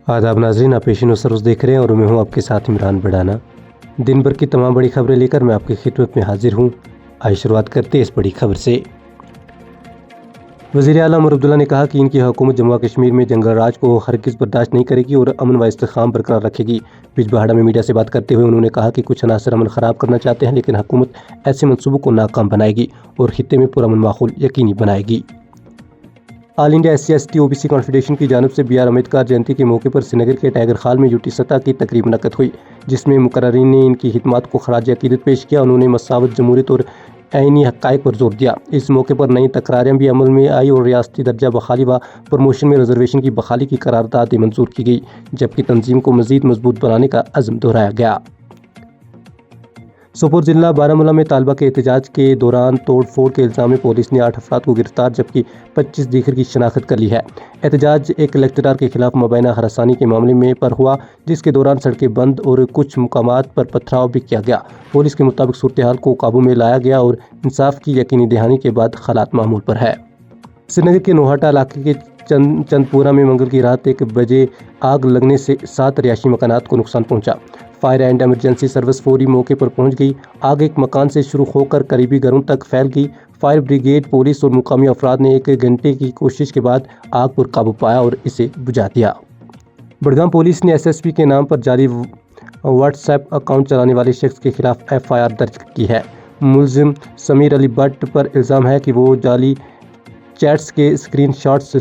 आदाब नाज़रीन, आप पेश नज़र रोज़ देख रहे हैं और मैं हूं आपके साथ इमरान बढ़ाना। दिन भर की तमाम बड़ी खबरें लेकर मैं आपकी खिदमत में हाजिर हूं। आइए शुरुआत करते हैं इस बड़ी खबर से। वज़ीर आला उमर अब्दुल्ला ने कहा कि इनकी हुकूमत जम्मू कश्मीर में जंगल राज को हरगिज़ बर्दाश्त नहीं करेगी और अमन व इस्तेकाम बरकरार रखेगी। बिजबहाड़ा में मीडिया से बात करते हुए उन्होंने कहा कि कुछ अनासर अमन ख़राब करना चाहते हैं, लेकिन हुकूमत ऐसे मनसूबों को नाकाम बनाएगी और खित्ते में पुरअमन माहौल यकीनी बनाएगी। All India SC/ST OBC confederation की जानिब से BR अम्बेडकर जयंती के मौके पर श्रीनगर के टाइगर खाल में यूटी सतह की तकरीब मुनक्कद हुई, जिसमें मुकर्ररीन ने इनकी खिदमत को खराज अकीदत पेश किया। उन्होंने मसावत, जमहूरियत और आईनी हक़ाइक़ पर जोर दिया। इस मौके पर नई तकरारें भी अमल में आई और रियासती दर्जा बहाली व प्रमोशन में रिजर्वेशन की बहाली की करारदाद मंजूर की गई, जबकि तंजीम को मज़ीद मजबूत बनाने का अज़्म दोहराया गया। सोपोर जिला बारामूला में तालबा के एहतजाज के दौरान तोड़ फोड़ के इल्ज़ाम में पुलिस ने 8 अफराद को गिरफ्तार जबकि 25 दीगर की शनाख्त कर ली है। एहतजाज एक लेक्चरार के खिलाफ मुबैना हरासानी के मामले में पर हुआ, जिसके दौरान सड़कें बंद और कुछ मुकामात पर पथराव भी किया गया। पुलिस के मुताबिक सूरत हाल को काबू में लाया गया और इंसाफ की यकीनी दहानी के बाद हालात मामूल पर है। श्रीनगर के नोहाटा इलाके के चंदपुरा में मंगल की रात 1 बजे आग लगने से 7 रिहायशी मकानात को नुकसान पहुंचा। फायर एंड एमरजेंसी सर्विस फौरी मौके पर पहुंच गई। आग एक मकान से शुरू होकर करीबी घरों तक फैल गई। फायर ब्रिगेड, पुलिस और मुकामी अफराद ने 1 घंटे की कोशिश के बाद आग पर काबू पाया और इसे बुझा दिया। बड़गाम पुलिस ने SSP के नाम पर जाली व्हाट्सएप अकाउंट चलाने वाले शख्स के खिलाफ FIR दर्ज की है। मुलजिम समीर अली भट्ट पर इल्ज़ाम है कि वो जाली चैट्स के स्क्रीनशॉट्स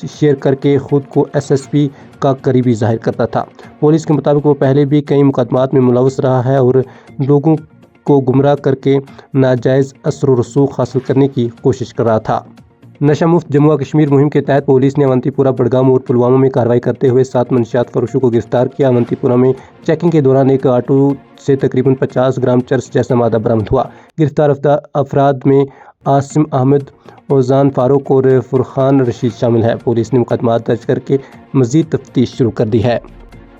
शेयर करके खुद को SSP का करीबी जाहिर करता था। पुलिस के मुताबिक वो पहले भी कई मुकदमात में मुलव्वस रहा है और लोगों को गुमराह करके नाजायज़ असर व रसूख हासिल करने की कोशिश कर रहा था। नशा मुफ्त जम्मू कश्मीर मुहिम के तहत पुलिस ने अवंतीपुरा, बड़गाम और पुलवामा में कार्रवाई करते हुए 7 मंशियात फरोशों को गिरफ्तार किया। अवंतीपुरा में चेकिंग के दौरान एक ऑटो से तकरीबन 50 ग्राम चरस जैसा मादा बरामद हुआ। गिरफ्तार अफराद में आसिम अहमद, ओजान फारूक और फुरखान रशीद शामिल है। पुलिस ने मुकदमा दर्ज करके मजीद तफ्तीश शुरू कर दी है।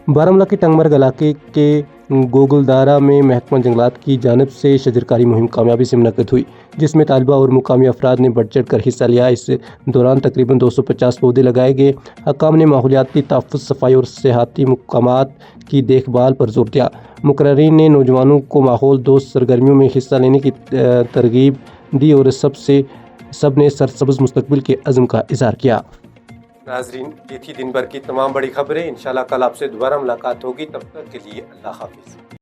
बारामूला के टंगमर्ग इलाके के गोगलदारा में महकमा जंगलात की जानिब से शजरकारी मुहिम कामयाबी से मुनक्कद हुई, जिसमें तालिबा और मुकामी अफराद ने बढ़ चढ़ कर हिस्सा लिया। इस दौरान तकरीबन 250 पौधे लगाए गए। हकाम ने माहौलियाती तहफ़्फ़ुज़, सफाई और सेहती मकामात की देखभाल पर जोर दिया। मुकर्ररीन ने नौजवानों को माहौल दोस्त सरगर्मियों में हिस्सा लेने की तरगीब दी और सबने सरसब्ज़ मुस्तकबिल के अज़्म का इज़हार किया। नाज़रीन, ये थी दिन भर की तमाम बड़ी खबरें। इंशाल्लाह कल आपसे दोबारा मुलाकात होगी। तब तक के लिए अल्लाह हाफ़िज़।